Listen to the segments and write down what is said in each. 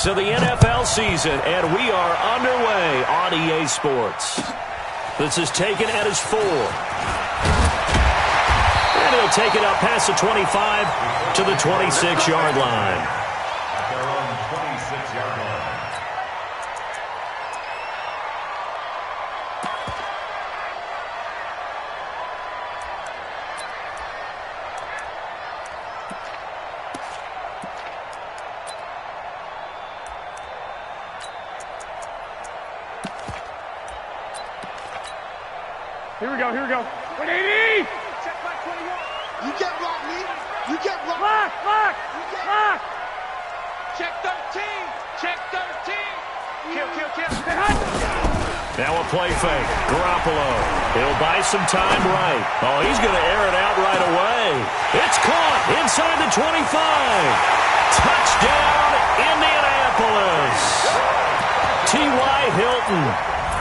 weeks of the NFL season, and we are underway on EA Sports. This is taken at his 4. And he'll take it up past the 25 to the 26-yard line. At their own 26-yard line. Here we go, here we go. 180! Check back 21. You get blocked, Lee. You get blocked. Lock! Check 13. Check 13. Kill. Now a play fake. Garoppolo. He'll buy some time right. Oh, he's going to air it out right away. It's caught inside the 25. Touchdown, Indianapolis. T.Y. Hilton.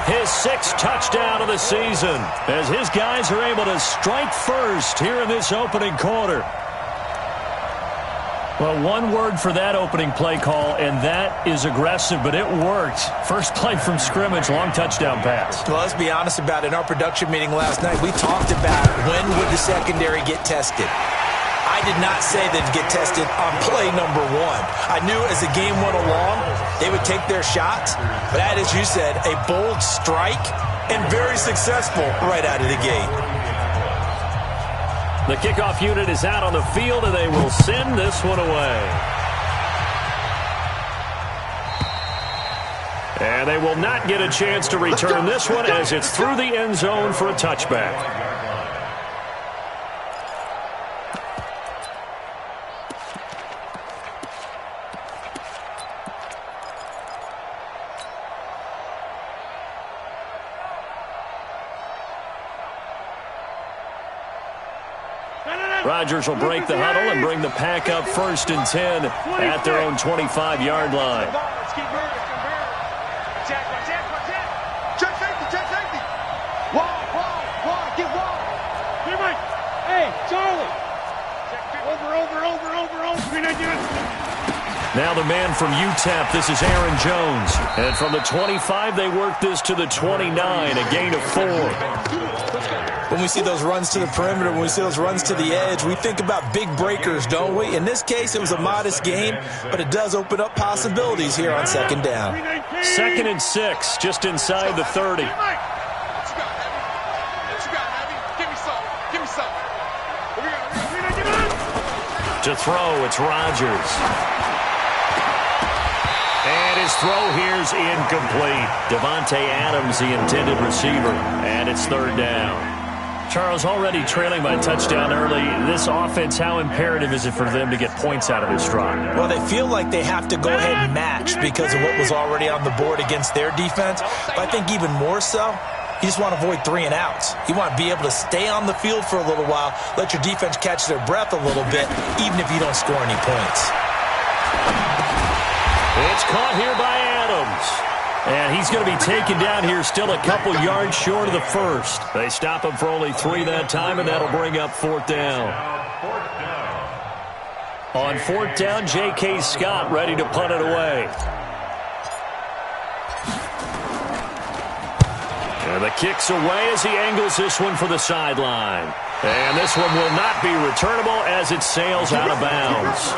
His 6th touchdown of the season as his guys are able to strike first here in this opening quarter. Well, one word for that opening play call, and that is aggressive, but it worked. First play from scrimmage, long touchdown pass. Well, let's be honest about it. In our production meeting last night, we talked about when would the secondary get tested. I did not say they'd get tested on play number 1. I knew as the game went along, they would take their shots. But that, as you said, a bold strike and very successful right out of the gate. The kickoff unit is out on the field, and they will send this one away. And they will not get a chance to return this one as it's through the end zone for a touchback. Rodgers will break the huddle and bring the pack up 1st and 10 at their own 25-yard line. Check safety. Wall. Get wall. Hey, Charlie. Over. Now the man from UTEP, this is Aaron Jones. And from the 25, they work this to the 29, a gain of 4. When we see those runs to the perimeter, when we see those runs to the edge, we think about big breakers, don't we? In this case, it was a modest gain, but it does open up possibilities here on 2nd down. 2nd and 6, just inside the 30. What you got, Heavy? Give me some. To throw, it's Rodgers. And his throw here's incomplete. Devontae Adams, the intended receiver, and it's 3rd down. Charles, already trailing by touchdown early. This offense, how imperative is it for them to get points out of this drive? Well, they feel like they have to go ahead and match because of what was already on the board against their defense. But I think even more so, you just want to avoid 3 and outs. You want to be able to stay on the field for a little while, let your defense catch their breath a little bit, even if you don't score any points. It's caught here by Adams. And he's going to be taken down here still a couple yards short of the 1st. They stop him for only 3 that time, and that'll bring up 4th down. On 4th down, J.K. Scott ready to punt it away. And the kick's away as he angles this one for the sideline. And this one will not be returnable as it sails out of bounds.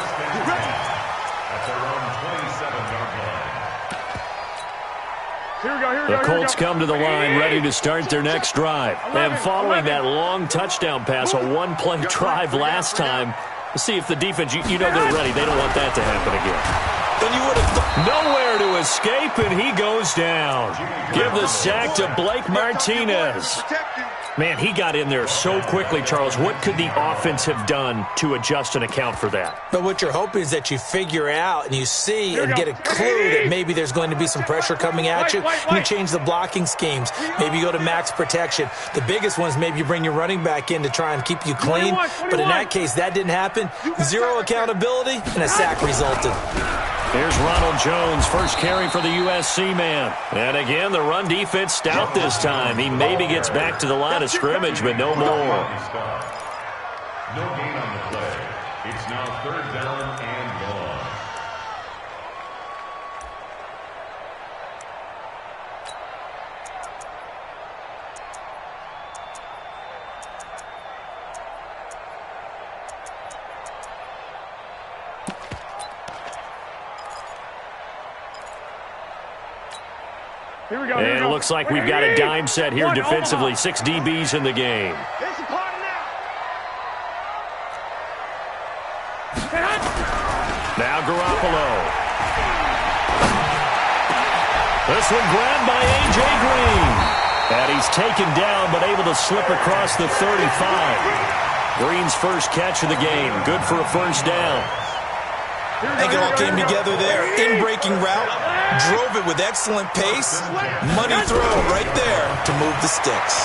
The Colts come to the line ready to start their next drive. And following that long touchdown pass, a one-play drive last time, let's see if the defense, you know they're ready. They don't want that to happen again. Then you would have nowhere to escape, and he goes down. Give the sack to Blake Martinez. Man, he got in there so quickly, Charles. What could the offense have done to adjust and account for that? But what you're hoping is that you figure out and you see and get a clue that maybe there's going to be some pressure coming at you. You change the blocking schemes. Maybe you go to max protection. The biggest one is maybe you bring your running back in to try and keep you clean. But in that case, that didn't happen. Zero accountability, and a sack resulted. Here's Ronald Jones, first carry for the USC man. And again, the run defense stout this time. He maybe gets back to the line of scrimmage, but no more. No gain on the play. It's now 3rd down and long. Here we go. And it looks like we've got a dime set here defensively. 6 DBs in the game. It's a party now. Now Garoppolo. This one grabbed by A.J. Green. And he's taken down but able to slip across the 35. Green's first catch of the game. Good for a first down. I think it all came together there. In-breaking route. Drove it with excellent pace. Money throw right there to move the sticks.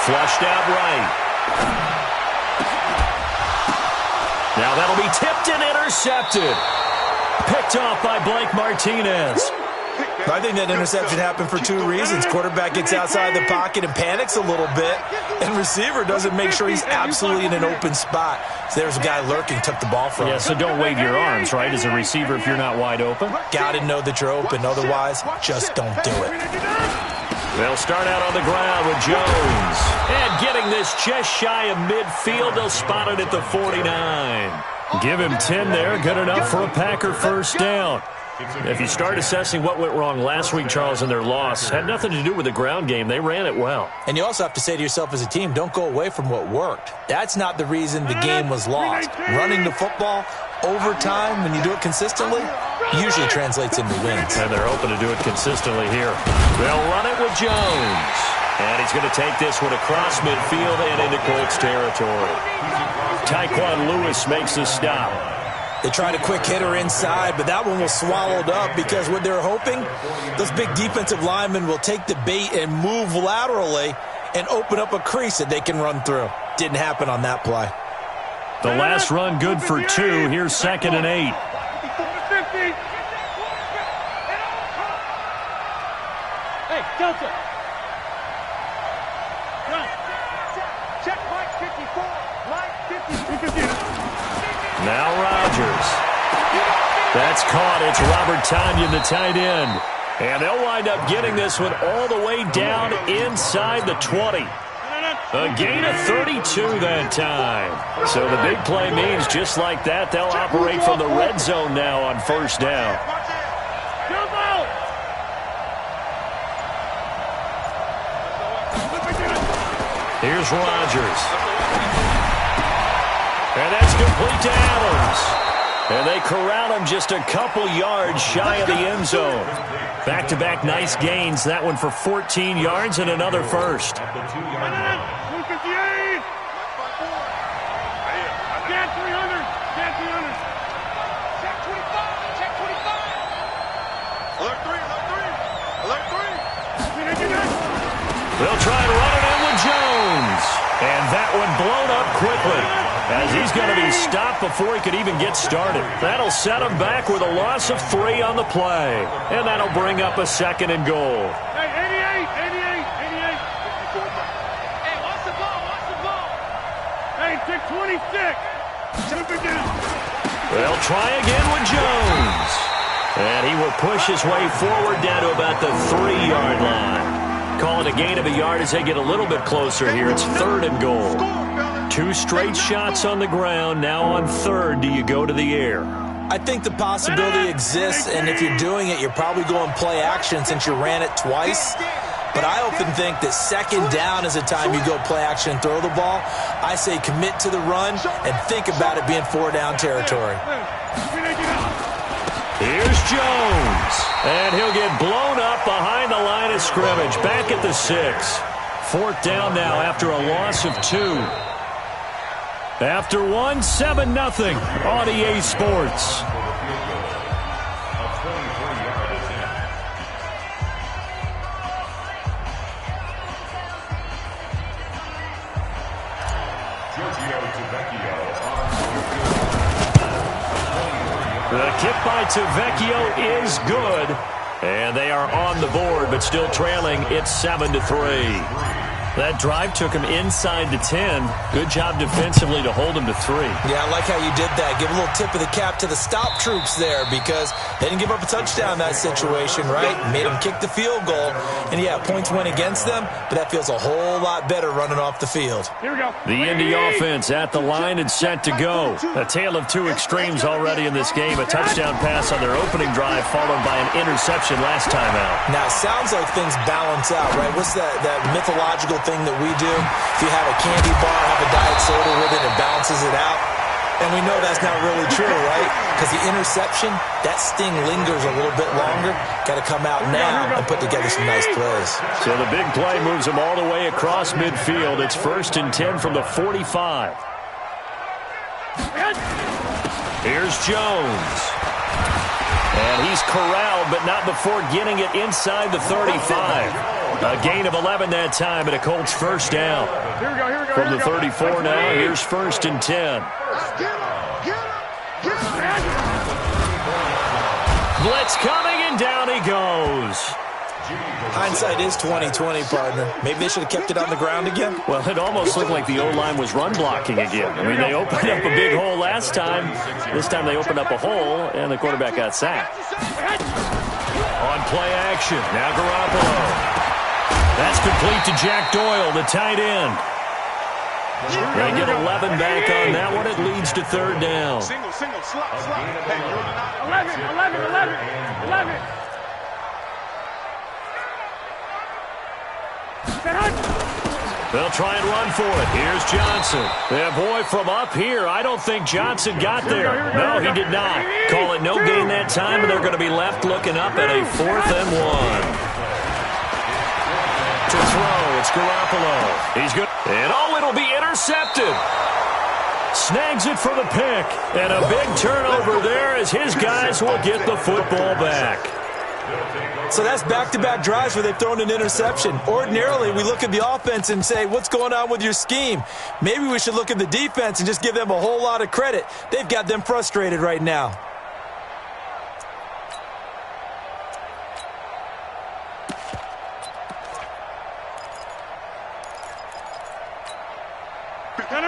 Flushed out right. Now that'll be tipped and intercepted. Picked off by Blake Martinez. I think that interception happened for 2 reasons. Quarterback gets outside the pocket and panics a little bit, and receiver doesn't make sure he's absolutely in an open spot. So there's a guy lurking, took the ball from him. Yeah, so don't wave your arms, right, as a receiver if you're not wide open. Got to know that you're open. Otherwise, just don't do it. They'll start out on the ground with Jones. And getting this just shy of midfield, they'll spot it at the 49. Give him 10 there, good enough for a Packer first down. If you start assessing what went wrong last week, Charles, in their loss, had nothing to do with the ground game. They ran it well. And you also have to say to yourself as a team, don't go away from what worked. That's not the reason the game was lost. Running the football, overtime, when you do it consistently, usually translates into wins. And they're hoping to do it consistently here. They'll run it with Jones. And he's going to take this one across midfield and into Colts territory. Tyquan Lewis makes the stop. They tried a quick hitter inside, but that one was swallowed up because what they're hoping, those big defensive linemen will take the bait and move laterally and open up a crease that they can run through. Didn't happen on that play. The last run good for 2. Here's 2nd and 8. Hey, Delta. Check Mike 54. Mike 54. Now Rodgers. That's caught. It's Robert Tonyan, the tight end. And they'll wind up getting this one all the way down inside the 20. A gain of 32 that time. So the big play means just like that, they'll operate from the red zone now on first down. Here's Rodgers. And that's complete to Adams. And they corral him just a couple yards shy of the end zone. Back-to-back nice gains. That one for 14 yards and another first. They'll try and run it in with Jones. And that one blown up quickly, as he's going to be stopped before he could even get started. That'll set him back with a loss of 3 on the play. And that'll bring up a 2nd and goal. Hey, 88. Hey, watch the ball. Hey, 626. They'll try again with Jones. And he will push his way forward down to about the 3-yard line. Call it a gain of a yard as they get a little bit closer here. It's 3rd and goal. 2 straight shots on the ground. Now on 3rd, do you go to the air? I think the possibility exists, and if you're doing it, you're probably going play action since you ran it twice. But I often think that 2nd down is the time you go play action and throw the ball. I say commit to the run and think about it being 4-down territory. Here's Jones. And he'll get blown up behind the line of scrimmage. Back at the 6. 4th down now after a loss of 2. After 1, 7-0 on EA Sports. The kick by Tavecchio is good. And they are on the board, but still trailing. It's 7-3. That drive took him inside the 10. Good job defensively to hold him to 3. Yeah, I like how you did that. Give a little tip of the cap to the stop troops there because they didn't give up a touchdown in that situation, right? Made them kick the field goal. And, yeah, points went against them, but that feels a whole lot better running off the field. Here we go. The Indy offense at the line and set to go. A tale of two extremes already in this game. A touchdown pass on their opening drive followed by an interception last time out. Now, it sounds like things balance out, right? What's that mythological thing that we do? If you have a candy bar, have a diet soda with it, it balances it out. And we know that's not really true, right? Because the interception, that sting lingers a little bit longer. Got to come out now and put together some nice plays. So the big play moves them all the way across midfield. It's 1st and 10 from the 45. Here's Jones. And he's corralled, but not before getting it inside the 35. A gain of 11 that time, and a Colts first down. Here we go. From the 34 now, here's 1st and 10. Blitz coming, and down he goes. Hindsight is 20/20, partner. Maybe they should have kept it on the ground again. Well, it almost looked like the O-line was run blocking again. I mean, they opened up a big hole last time. This time they opened up a hole, and the quarterback got sacked. On play action, now Garoppolo. That's complete to Jack Doyle, the tight end. They get 11 back on that one. It leads to 3rd down. Single, slot. Hey, 11. They'll try and run for it. Here's Johnson. Yeah, boy, from up here, I don't think Johnson got there. No, he did not. Call it no gain that time, and they're going to be left looking up at a 4th and 1. To throw, it's Garoppolo. He's good. And it'll be intercepted. Snags it for the pick. And a big turnover there as his guys will get the football back. So that's back-to-back drives where they've thrown an interception. Ordinarily, we look at the offense and say, what's going on with your scheme? Maybe we should look at the defense and just give them a whole lot of credit. They've got them frustrated right now.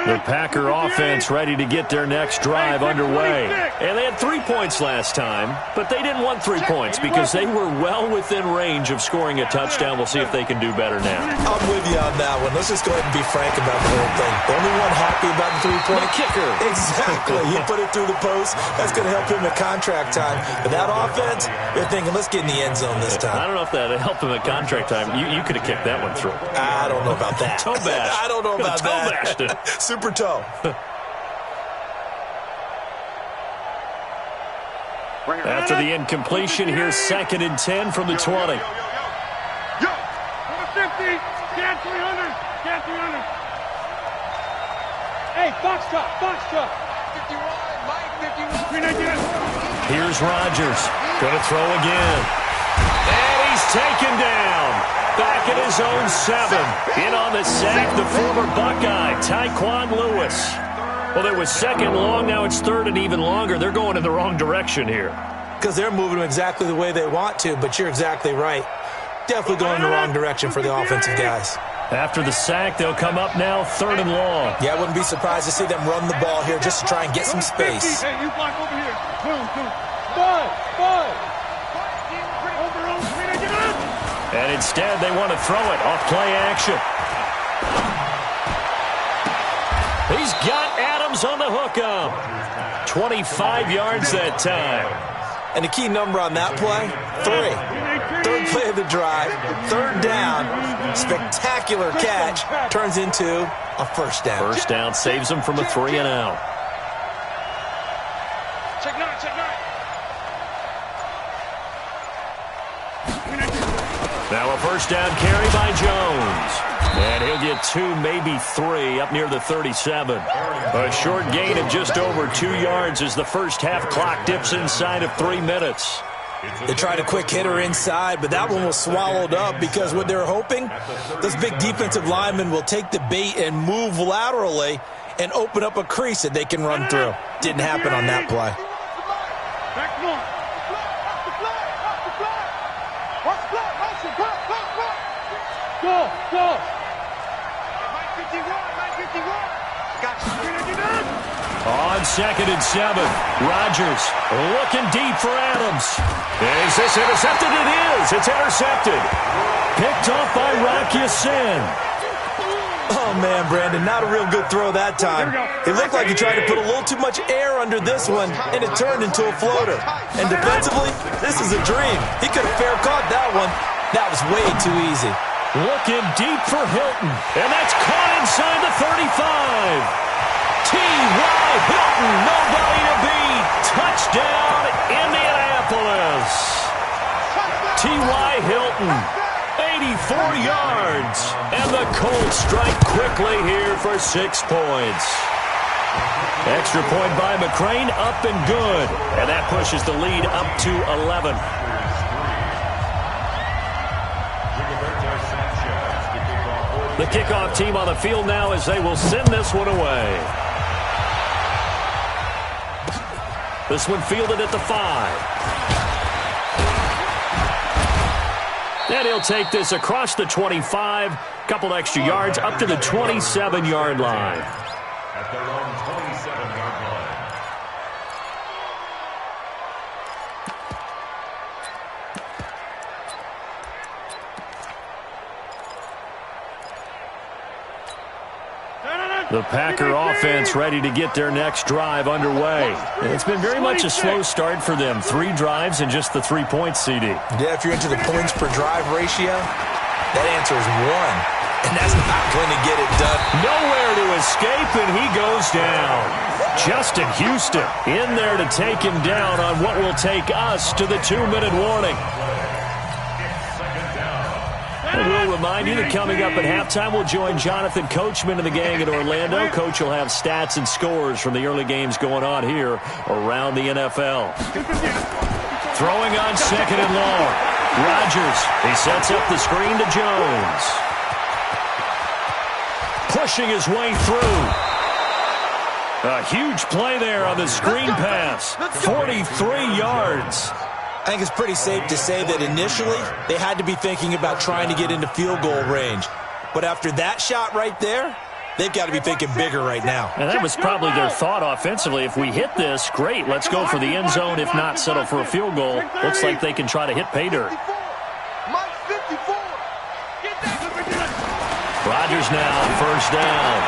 The Packer offense ready to get their next drive underway. And they had 3 points last time, but they didn't want 3 points because they were well within range of scoring a touchdown. We'll see if they can do better now. I'm with you on that one. Let's just go ahead and be frank about the whole thing. The only one happy about the 3-point? The kicker. Exactly. He put it through the post. That's going to help him at contract time. But that offense, they're thinking, let's get in the end zone this time. I don't know if that helped him at contract time. You could have kicked that one through. I don't know about that. Toe bash. I don't know about toe that. bashed it. Super toe. After the incompletion, here's 2nd and 10 from the 20. Number 50. Scan 300. Hey, box top. 51, Mike, 51. Here's Rodgers. Going to throw again. And he's taken down. Back at his own 7. In on the sack, the former Buckeye, Tyquan Lewis. Well, it was 2nd long. Now it's 3rd and even longer. They're going in the wrong direction here. Because they're moving exactly the way they want to, but you're exactly right. Definitely going in the wrong direction for the offensive guys. After the sack, they'll come up now 3rd and long. Yeah, I wouldn't be surprised to see them run the ball here just to try and get some space. Hey, you block over here. Boom. Bud. And instead, they want to throw it off play action. He's got Adams on the hookup. 25 yards that time. And the key number on that play, 3. 3rd play of the drive, 3rd down, spectacular catch, turns into a 1st down. 1st down saves them from a 3 and out. Check 9. Now a 1st down carry by Jones. And he'll get 2, maybe 3, up near the 37. A short gain of just over 2 yards as the first half clock dips inside of 3 minutes. They tried a quick hitter inside, but that one was swallowed up because what they're hoping, those big defensive linemen will take the bait and move laterally and open up a crease that they can run through. Didn't happen on that play. Back one. Go. On 2nd and 7, Rodgers looking deep for Adams. Is this intercepted? It is. It's intercepted. Picked off by Rocky Sin. Oh, man, Brandon, not a real good throw that time. It looked like he tried to put a little too much air under this one, and it turned into a floater. And defensively, this is a dream. He could have fair caught that one. That was way too easy. Looking deep for Hilton, and that's caught inside the 35. T.Y. Hilton, nobody to beat. Touchdown, Indianapolis. T.Y. Hilton, 84 yards. And the Colts strike quickly here for 6 points. Extra point by McCrane, up and good. And that pushes the lead up to 11. The kickoff team on the field now as they will send this one away. This one fielded at the 5. And he'll take this across the 25. Couple extra yards up to the 27-yard line. At their own 27-yard line. The Packer offense ready to get their next drive underway. It's been very much a slow start for them. 3 drives and just the 3 points, CD. Yeah, if you're into the points per drive ratio, that answer is 1. And that's not going to get it done. Nowhere to escape, and he goes down. Justin Houston in there to take him down on what will take us to the 2-minute warning. We'll remind you that coming up at halftime, we'll join Jonathan Coachman and the gang in Orlando. Coach will have stats and scores from the early games going on here around the NFL. Throwing on 2nd and long. Rodgers, he sets up the screen to Jones. Pushing his way through. A huge play there on the screen pass. 43 yards. I think it's pretty safe to say that initially they had to be thinking about trying to get into field goal range. But after that shot right there, they've got to be thinking bigger right now. And that was probably their thought offensively. If we hit this, great, let's go for the end zone. If not, settle for a field goal. Looks like they can try to hit pay dirt. Rodgers now, first down.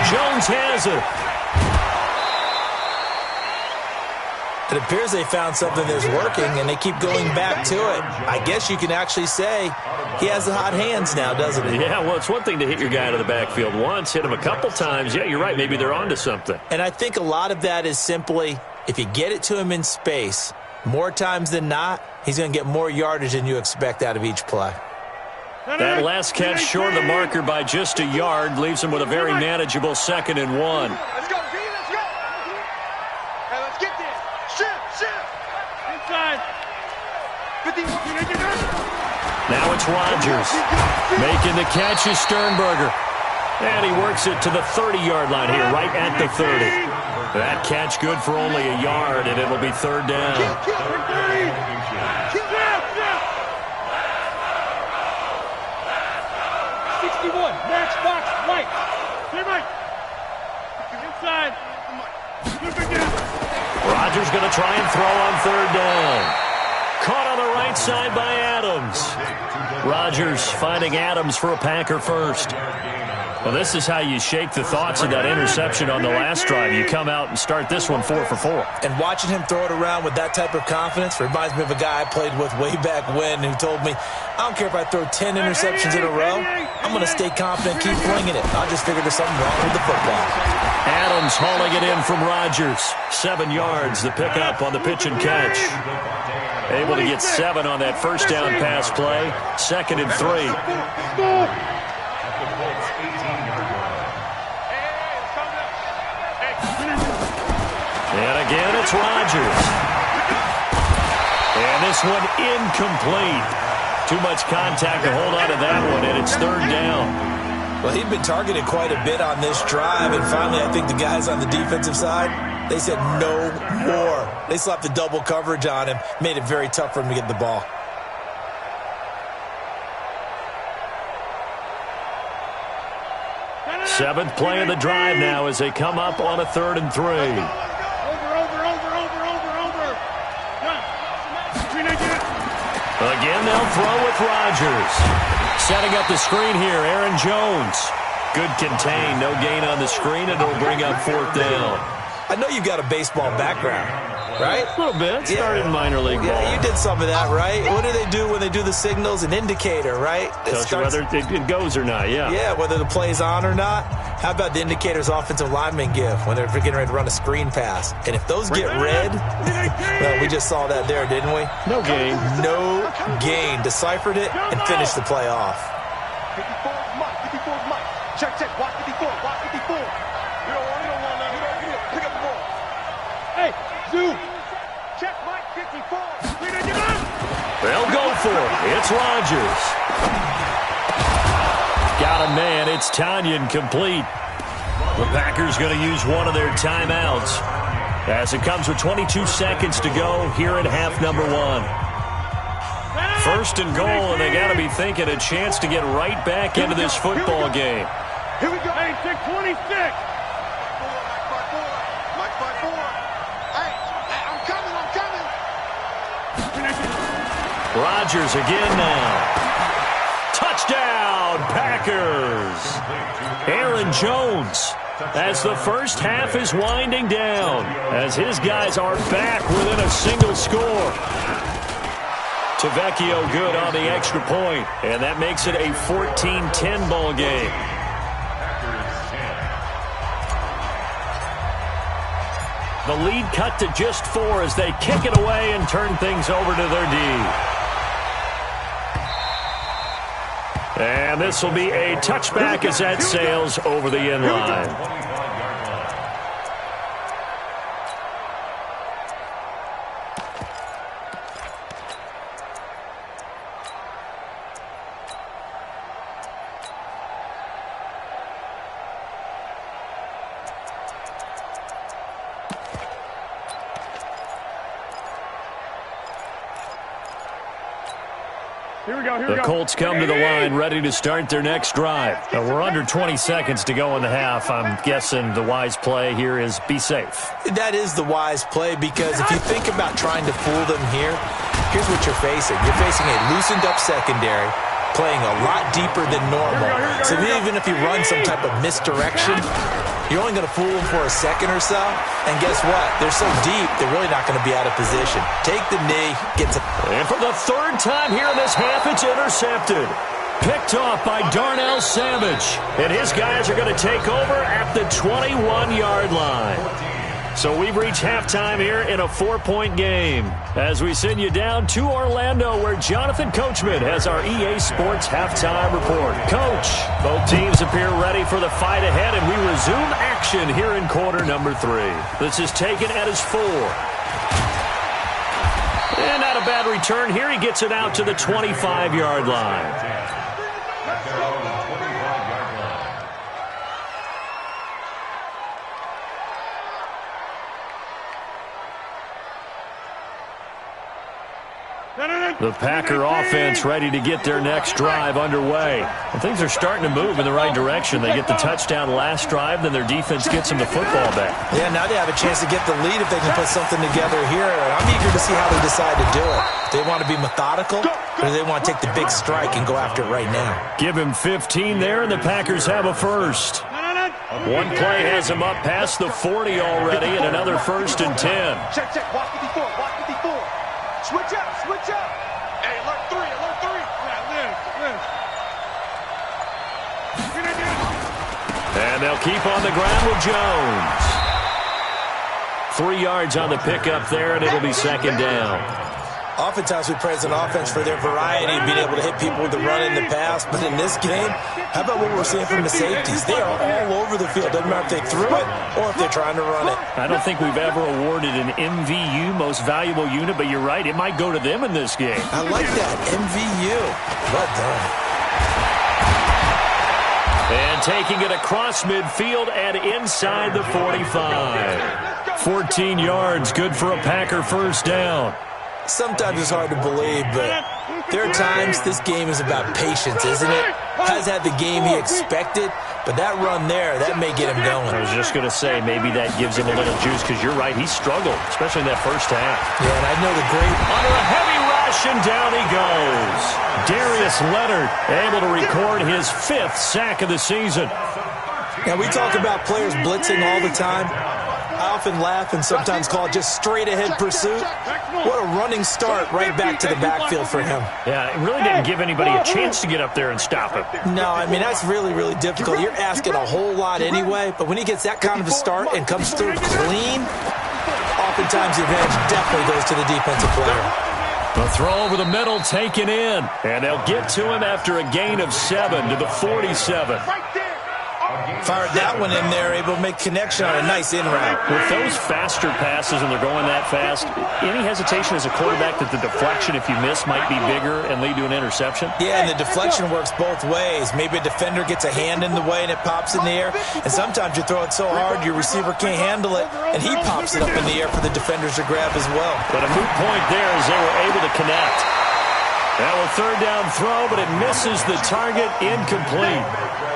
Jones has it. It appears they found something that's working, and they keep going back to it. I guess you can actually say he has the hot hands now, doesn't he? Yeah, well, it's one thing to hit your guy out of the backfield once, hit him a couple times. Yeah, you're right. Maybe they're onto something. And I think a lot of that is simply if you get it to him in space, more times than not, he's going to get more yardage than you expect out of each play. That last catch short of the marker by just a yard leaves him with a very manageable 2nd and 1. Let's go, B, let's go. Hey, let's get this. Shift. Inside. 50. Now it's Rodgers. Making the catch is Sternberger. And he works it to the 30-yard line here, right at the 30. That catch good for only a yard, and it'll be 3rd down. Max box, right. Stay right. Inside. Rodgers going to try and throw on 3rd down. Caught on the right side by Adams. Rodgers finding Adams for a Packer first. Well, this is how you shake the thoughts of that interception on the last drive. You come out and start this one 4 for 4. And watching him throw it around with that type of confidence reminds me of a guy I played with way back when who told me, I don't care if I throw 10 interceptions in a row, I'm going to stay confident, keep flinging it. I just figured there's something wrong with the football. Adams hauling it in from Rodgers. 7 yards, the pickup on the pitch and catch. Able to get 7 on that first down pass play. 2nd and 3. And again, it's Rodgers. And this one incomplete. Too much contact to hold on to that one, and it's 3rd down. Well, he'd been targeted quite a bit on this drive, and finally I think the guys on the defensive side, they said no more. They slapped the double coverage on him, made it very tough for him to get the ball. Seventh play of the drive now as they come up on a 3rd and 3. Over. Again, they'll throw with Rodgers. Setting up the screen here, Aaron Jones. Good contain, no gain on the screen, and it'll bring up 4th down. I know you've got a baseball background, right? A little bit. Started in minor league ball. Yeah, you did some of that, right? What do they do when they do the signals? An indicator, right? Tells you whether it goes or not, yeah. Yeah, whether the play's on or not. How about the indicators offensive linemen give when they're getting ready to run a screen pass? And if those get red, well, we just saw that there, didn't we? No gain. No gain. Deciphered it and finished the play off. 54 is Mike. Check. Watch 54. You don't want that. Pick up the ball. Hey, Zoo. Check Mike 54. They'll go for it. It's Rodgers. Got a man. It's Tanyan complete. The Packers going to use one of their timeouts as it comes with 22 seconds to go here in half number 1. 1st and goal, and they got to be thinking a chance to get right back into this football game. Here we go. Hey, 626. Mike 54. Hey, I'm coming. Rodgers again now. Touchdown, Packers. Aaron Jones, as the first half is winding down, as his guys are back within a single score. Tavecchio good on the extra point, and that makes it a 14-10 ball game. The lead cut to just 4 as they kick it away and turn things over to their D. And this will be a touchback as that sails over the end line. The Colts come to the line ready to start their next drive. We're under 20 seconds to go in the half. I'm guessing the wise play here is be safe. That is the wise play, because if you think about trying to fool them here, here's what you're facing. You're facing a loosened up secondary playing a lot deeper than normal. So even if you run some type of misdirection, you're only going to fool them for a second or so. And guess what? They're so deep, they're really not going to be out of position. Take the knee, get to... And for the 3rd time here in this half, it's intercepted. Picked off by Darnell Savage. And his guys are going to take over at the 21-yard line. So we've reached halftime here in a 4-point game as we send you down to Orlando, where Jonathan Coachman has our EA Sports halftime report. Coach, both teams appear ready for the fight ahead, and we resume action here in quarter number 3. This is taken at his 4. And not a bad return here. He gets it out to the 25-yard line. The Packer offense ready to get their next drive underway. And things are starting to move in the right direction. They get the touchdown last drive, then their defense gets them the football back. Yeah, now they have a chance to get the lead if they can put something together here. And I'm eager to see how they decide to do it. Do they want to be methodical, or do they want to take the big strike and go after it right now? Give him 15 there, and the Packers have a first. One play has him up past the 40 already, and another 1st and 10. Check. Watch 54. Switch up. Hey, alert 3. And they'll keep on the ground with Jones. 3 yards on the pickup there, and it'll be 2nd down. Oftentimes we praise an offense for their variety of being able to hit people with the run and the pass. But in this game, how about what we're seeing from the safeties? They are all over the field. Doesn't matter if they threw it or if they're trying to run it. I don't think we've ever awarded an MVU, most valuable unit, but you're right. It might go to them in this game. I like that. MVU. Well done. And taking it across midfield and inside the 45. 14 yards, good for a Packer 1st down. Sometimes it's hard to believe, but there are times this game is about patience, isn't it? Has had the game he expected, but that run there, that may get him going. I was just going to say, maybe that gives him a little juice, because you're right, he struggled, especially in that first half. Yeah, and I know the great... Under a heavy rush, and down he goes. Darius Leonard able to record his 5th sack of the season. Now, we talk about players blitzing all the time. I often laugh and sometimes call it just straight-ahead pursuit. What a running start right back to the backfield for him. Yeah, it really didn't give anybody a chance to get up there and stop him. No, I mean, that's really, really difficult. You're asking a whole lot anyway, but when he gets that kind of a start and comes through clean, oftentimes the advantage definitely goes to the defensive player. The throw over the middle taken in, and they'll get to him after a gain of 7 to the 47. Fired that one in there, able to make connection on a nice in route. With those faster passes and they're going that fast, any hesitation as a quarterback that the deflection, if you miss, might be bigger and lead to an interception? Yeah, and the deflection works both ways. Maybe a defender gets a hand in the way and it pops in the air, and sometimes you throw it so hard your receiver can't handle it, and he pops it up in the air for the defenders to grab as well. But a moot point there as they were able to connect. Now a third down throw, but it misses the target, incomplete.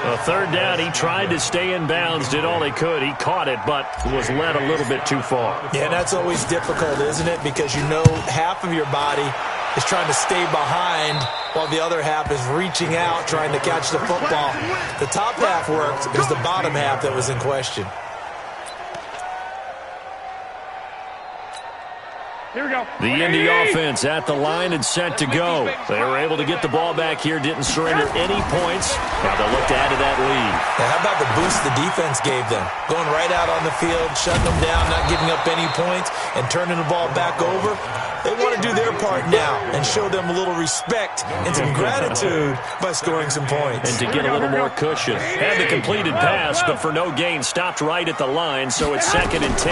A third down, he tried to stay in bounds, did all he could. He caught it, but was led a little bit too far. Yeah, that's always difficult, isn't it? Because you know half of your body is trying to stay behind while the other half is reaching out, trying to catch the football. The top half worked. It was the bottom half that was in question. Here we go. The Indy offense at the line and set to go. They were able to get the ball back here, didn't surrender any points. Now they'll look to add to that lead. Now, how about the boost the defense gave them? Going right out on the field, shutting them down, not giving up any points, and turning the ball back over. They want to do their part now and show them a little respect and some gratitude by scoring some points. And to get a little more cushion. Had the completed pass, but for no gain, stopped right at the line, so it's 2nd and 10.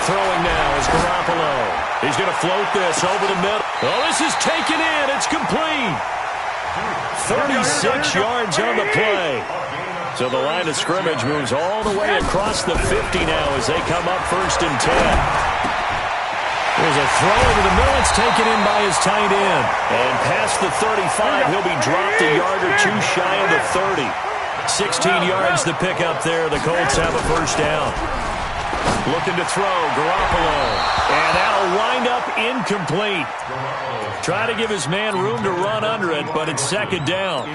Throwing now is Garoppolo. He's going to float this over the middle. Oh, this is taken in. It's complete. 36 yards on the play. So the line of scrimmage moves all the way across the 50 now as they come up 1st and 10. There's a throw into the middle. It's taken in by his tight end. And past the 35, he'll be dropped a yard or two shy of the 30. 16 yards to pick up there. The Colts have a first down. Looking to throw, Garoppolo. And that'll wind up incomplete. Try to give his man room to run under it, but it's 2nd down.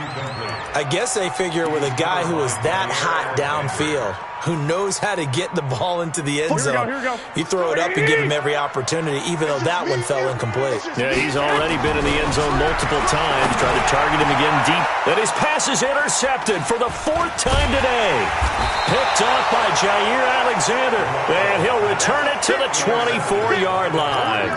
I guess they figure with a guy who is that hot downfield, who knows how to get the ball into the end zone, you throw it up and give him every opportunity, even though that one fell incomplete. Yeah, he's already been in the end zone multiple times, trying to target him again deep. And his pass is intercepted for the 4th time today. Picked off by Jair Alexander, and he'll return it to the 24-yard line.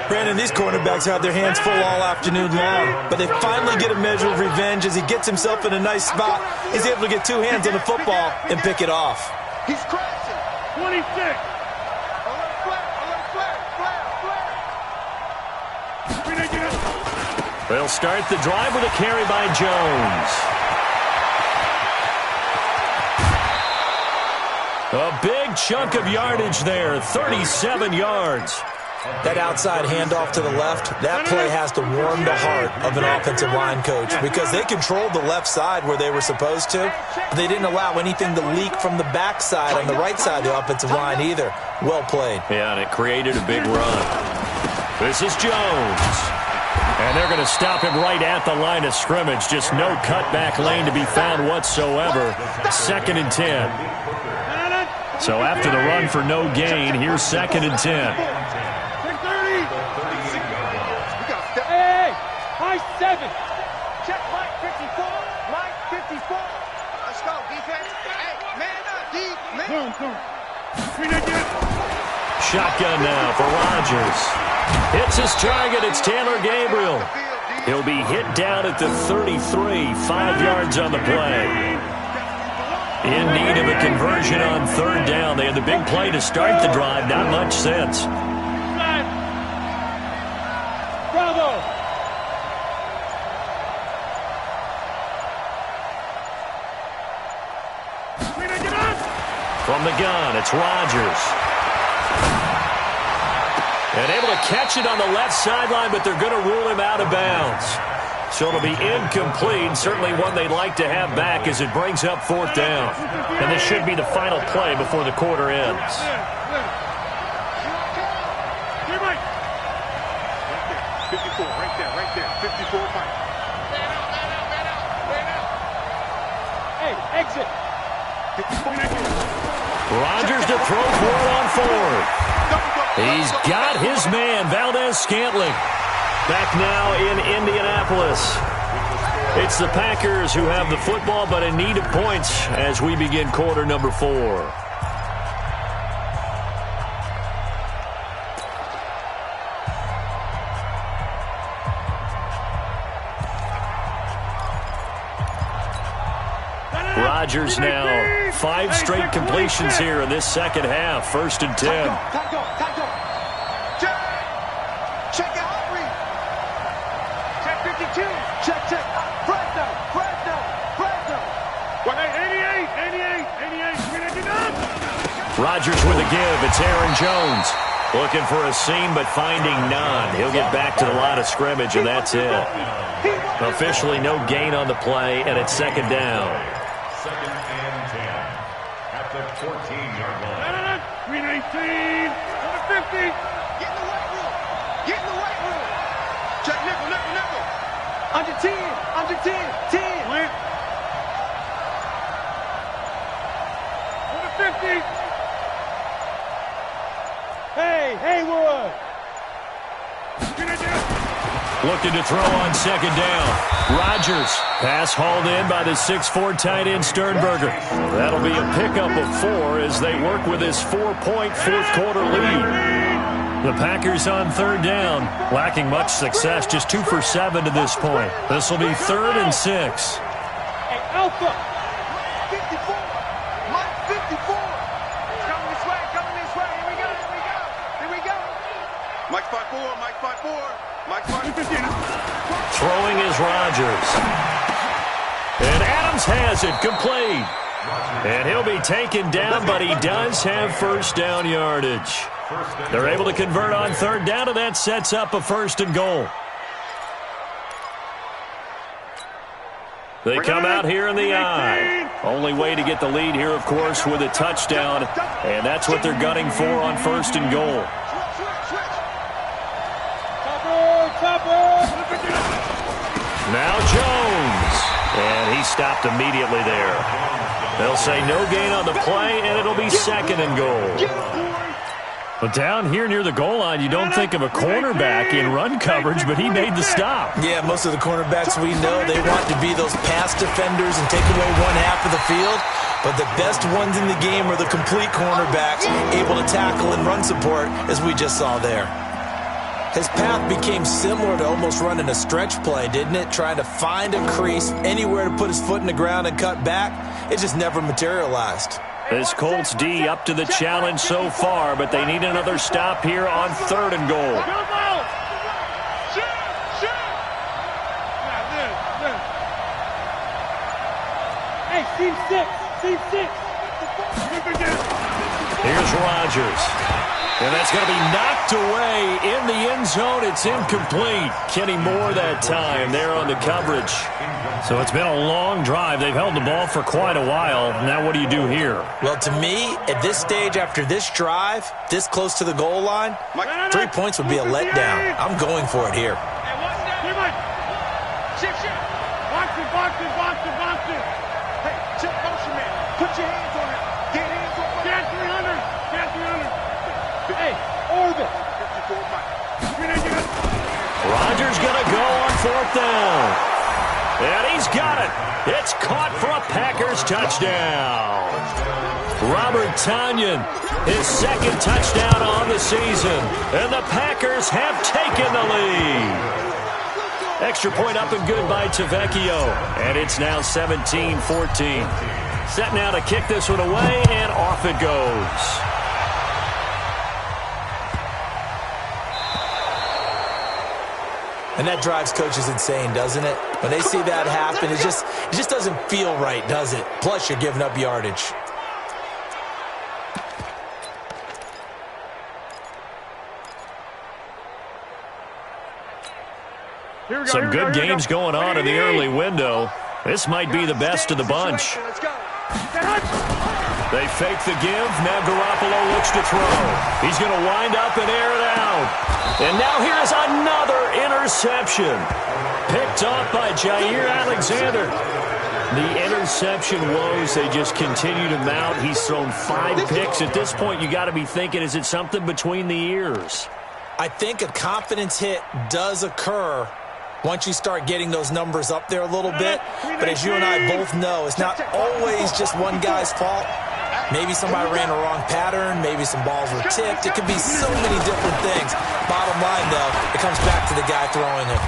Brandon, these cornerbacks have their hands full all afternoon long, but they finally get a measure of revenge as he gets himself in a nice spot. He's able to get 2 hands on the football and pick it off. He's crashing. 26. They'll start the drive with a carry by Jones. A big chunk of yardage there, 37 yards. That outside handoff to the left, that play has to warm the heart of an offensive line coach because they controlled the left side where they were supposed to. But they didn't allow anything to leak from the backside on the right side of the offensive line either. Well played. Yeah, and it created a big run. This is Jones. And they're going to stop him right at the line of scrimmage. Just no cutback lane to be found whatsoever. 2nd and 10. So after the run for no gain, here's 2nd and 10. High 7. Check Mike 54. Mike 54. Let's go, defense. Hey, man up, D. Man. Shotgun now for Rodgers. Hits his target. It's Taylor Gabriel. He'll be hit down at the 33. 5 yards on the play. In need of a conversion on 3rd down. They had the big play to start the drive. Not much sense. Bravo. From the gun, it's Rodgers. And able to catch it on the left sideline, but they're going to rule him out of bounds. So it'll be incomplete, certainly one they'd like to have back as it brings up 4th down. And this should be the final play before the quarter ends. 54, right there. 54, Mike. Hey, exit. Rodgers to throw for it on 4th. He's got his man, Valdes-Scantling. Back now in Indianapolis. It's the Packers who have the football, but in need of points as we begin quarter number 4. Rodgers now 5 straight completions here in this second half. 1st and 10. Check out Reed. Check 52. Check. Fresno. 88. Rodgers with a give. It's Aaron Jones. Looking for a seam, but finding none. He'll get back to the line of scrimmage, and that's it. Officially no gain on the play, and it's 2nd down. 2nd and 10 at the 14-yard line. Green 18. 50. Get in the weight room. Check nickel. Under 10. 10. Went. 50. Hey, Haywood. Looking to throw on 2nd down. Rodgers. Pass hauled in by the 6'4" tight end Sternberger. That'll be a pickup of 4 as they work with this 4-point 4th quarter lead. The Packers on 3rd down. Lacking much success. Just 2 for 7 to this point. This will be 3rd and 6. Hey, Alpha. 54. Mike 54. Coming this way. Here we go. Mike 5'4. Throwing is Rodgers. And Adams has it complete. And he'll be taken down, but he does have 1st down yardage. They're able to convert on 3rd down, and that sets up a 1st and goal. They come out here in the I. Only way to get the lead here, of course, with a touchdown. And that's what they're gunning for on 1st and goal. Now Jones. And he stopped immediately there. They'll say no gain on the play, and it'll be 2nd and goal. But down here near the goal line, you don't think of a cornerback in run coverage, but he made the stop. Yeah, most of the cornerbacks we know, they want to be those pass defenders and take away 1/2 of the field. But the best ones in the game are the complete cornerbacks, able to tackle and run support, as we just saw there. His path became similar to almost running a stretch play, didn't it? Trying to find a crease, anywhere to put his foot in the ground and cut back. It just never materialized. This Colts D up to the challenge so far, but they need another stop here on 3rd and goal. Hey, team 6. Here's Rodgers. And that's going to be knocked away in the end zone. It's incomplete. Kenny Moore that time there on the coverage. So it's been a long drive. They've held the ball for quite a while. Now what do you do here? Well, to me, at this stage, after this drive, this close to the goal line, 3 points would be a letdown. I'm going for it here. Box it. Hey, check motion man. Put your hands on it. Get hands on it. Get 300. Hey, orbit. 54 Mike. Rodgers going to go on 4th down. And he's got it. It's caught for a Packers touchdown. Robert Tonyan, his 2nd touchdown on the season. And the Packers have taken the lead. Extra point up and good by Tavecchio. And it's now 17-14. Set now to kick this one away, and off it goes. And that drives coaches insane, doesn't it? When they see that happen, it just doesn't feel right, does it? Plus, you're giving up yardage. Some good games going on in the early window. This might be the best of the bunch. They fake the give. Now Garoppolo looks to throw. He's going to wind up and air it out. And now here's another interception. Picked off by Jair Alexander. The interception woes, they just continue to mount. He's thrown 5 picks. At this point, you got to be thinking, is it something between the ears? I think a confidence hit does occur once you start getting those numbers up there a little bit. But as you and I both know, it's not always just one guy's fault. Maybe somebody ran a wrong pattern. Maybe some balls were tipped. It could be so many different things. Bottom line, though, it comes back to the guy throwing it.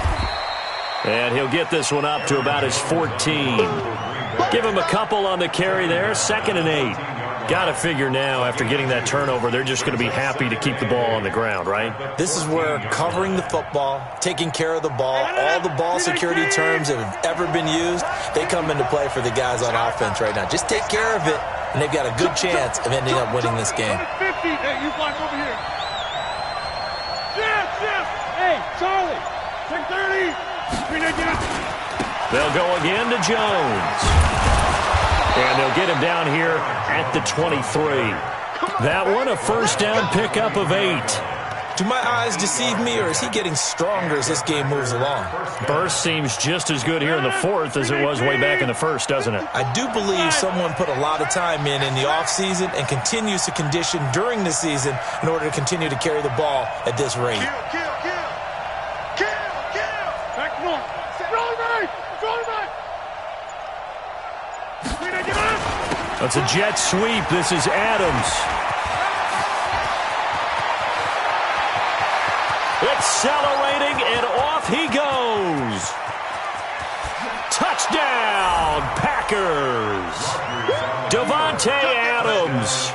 And he'll get this one up to about his 14. Give him a couple on the carry there. 2nd and 8. Got to figure now, after getting that turnover, they're just going to be happy to keep the ball on the ground, right? This is where covering the football, taking care of the ball, all the ball security terms that have ever been used, they come into play for the guys on offense right now. Just take care of it, and they've got a good chance of ending up winning this game. 50. Hey, you block over here. Shift. Hey, Charlie. 630. They'll go again to Jones. And they'll get him down here at the 23. That one, a first down pickup of 8. Do my eyes deceive me, or is he getting stronger as this game moves along? Burst seems just as good here in the 4th as it was way back in the 1st, doesn't it? I do believe someone put a lot of time in the offseason and continues to condition during the season in order to continue to carry the ball at this rate. That's a jet sweep. This is Adams. Accelerating, and off he goes. Touchdown, Packers. Davante Adams,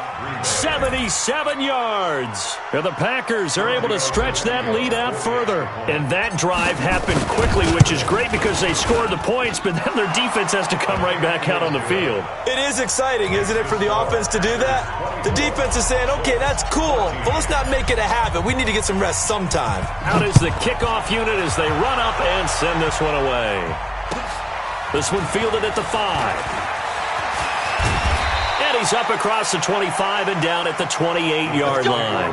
77 yards. And the Packers are able to stretch that lead out further. And that drive happened quickly, which is great because they scored the points, but then their defense has to come right back out on the field. It is exciting, isn't it, for the offense to do that? The defense is saying, okay, that's cool, but let's not make it a habit. We need to get some rest sometime. Out is the kickoff unit as they run up and send this one away. This one fielded at the 5. And he's up across the 25 and down at the 28-yard line.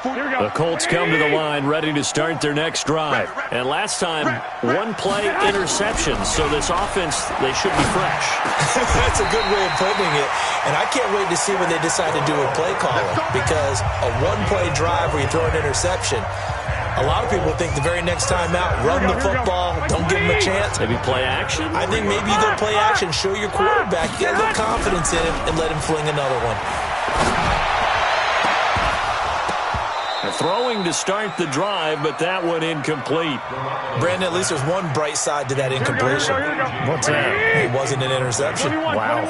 The Colts come to the line ready to start their next drive. And last time, 1-play interception. So this offense, they should be fresh. That's a good way of putting it. And I can't wait to see when they decide to do a play caller. Because a 1-play drive where you throw an interception, a lot of people think the very next time out, run the football, don't give him a chance. Maybe play action? I think maybe you go play action, show your quarterback, get a little confidence in him, and let him fling another one. Throwing to start the drive, but that one incomplete. Brandon, at least there's one bright side to that incompletion. What's that? It wasn't an interception. Wow.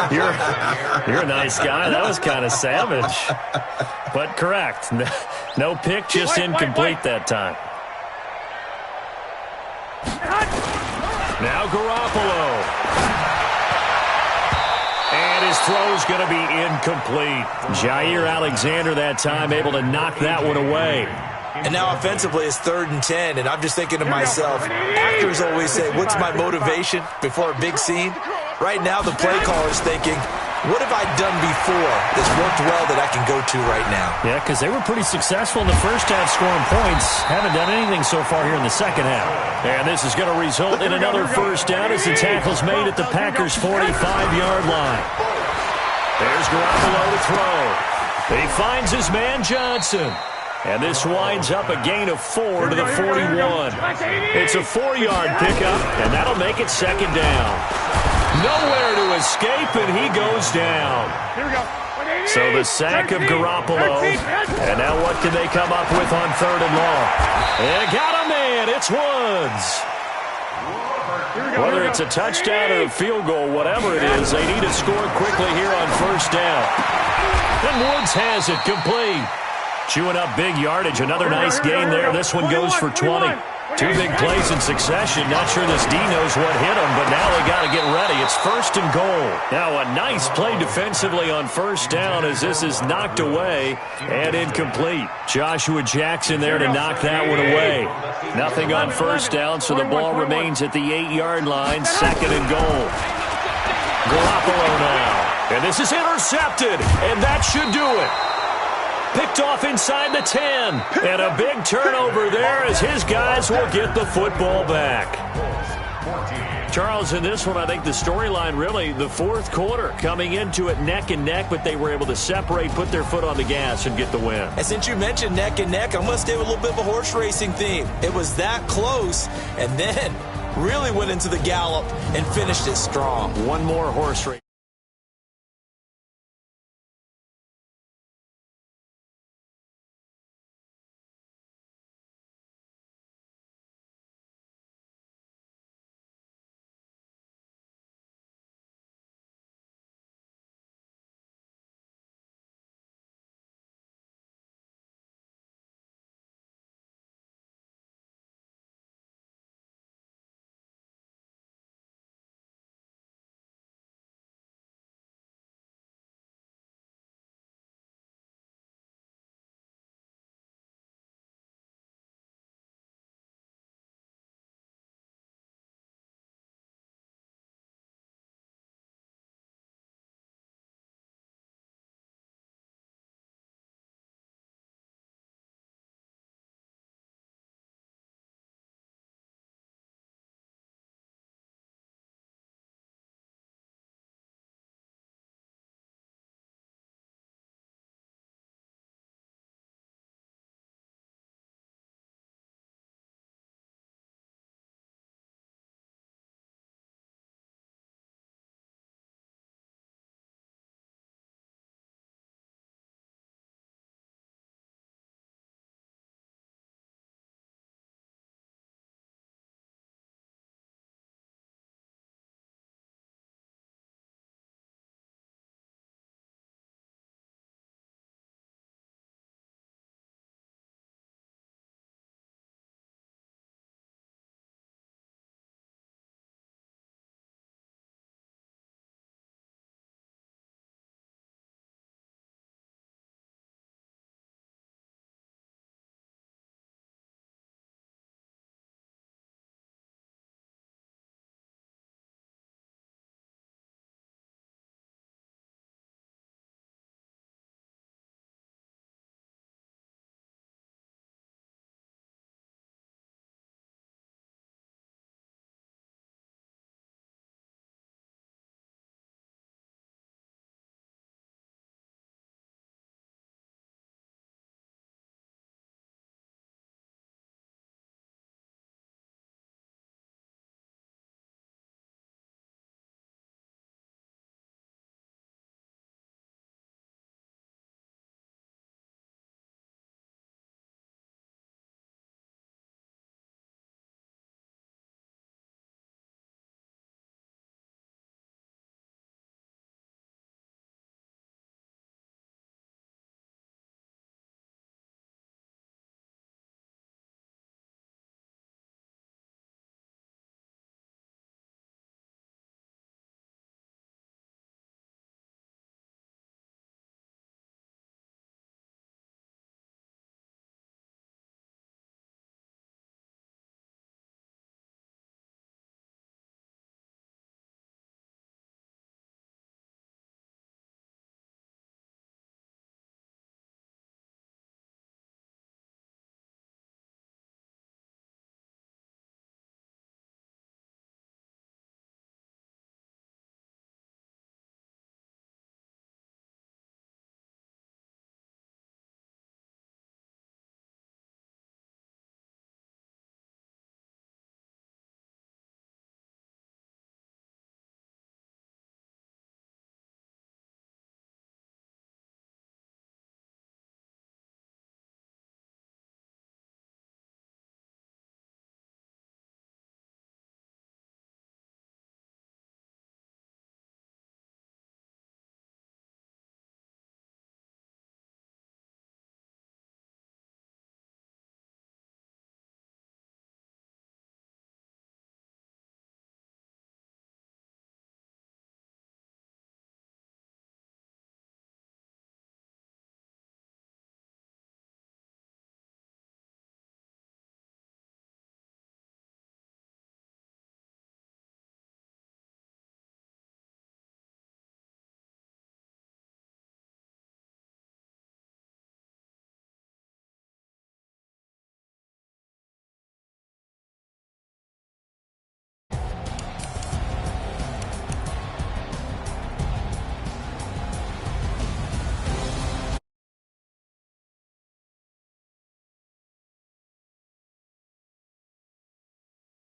You're a nice guy. That was kind of savage. But correct. No pick, just incomplete that time. Now Garoppolo. And his throw's going to be incomplete. Jair Alexander that time able to knock that one away. And now offensively it's 3rd and 10, and I'm just thinking to myself, actors always say, what's my motivation before a big scene? Right now the play caller's thinking, what have I done before that's worked well that I can go to right now? Yeah, because they were pretty successful in the first half scoring points. Haven't done anything so far here in the second half. And this is going to result in another first down as the tackle's made at the Packers' 45-yard line. There's Garoppolo to throw. He finds his man Johnson. And this winds up a gain of 4 to the 41. It's a 4-yard pickup, and that'll make it 2nd down. Nowhere to escape, and he goes down. So the sack of Garoppolo. And now what can they come up with on 3rd and long? They got a man. It's Woods. Whether it's a touchdown or a field goal, whatever it is, they need to score quickly here on 1st down. And Woods has it complete. Chewing up big yardage. Another nice gain there. This one goes for 20. Two big plays in succession. Not sure this D knows what hit him, but now they got to get ready. It's 1st and goal. Now a nice play defensively on 1st down as this is knocked away and incomplete. Joshua Jackson there to knock that one away. Nothing on 1st down, so the ball remains at the 8-yard line. 2nd and goal. Garoppolo now. And this is intercepted, and that should do it. Picked off inside the 10. And a big turnover there as his guys will get the football back. Charles, in this one, I think the storyline really, the 4th quarter, coming into it neck and neck, but they were able to separate, put their foot on the gas, and get the win. And since you mentioned neck and neck, I'm going to stay with a little bit of a horse racing theme. It was that close, and then really went into the gallop and finished it strong. One more horse race.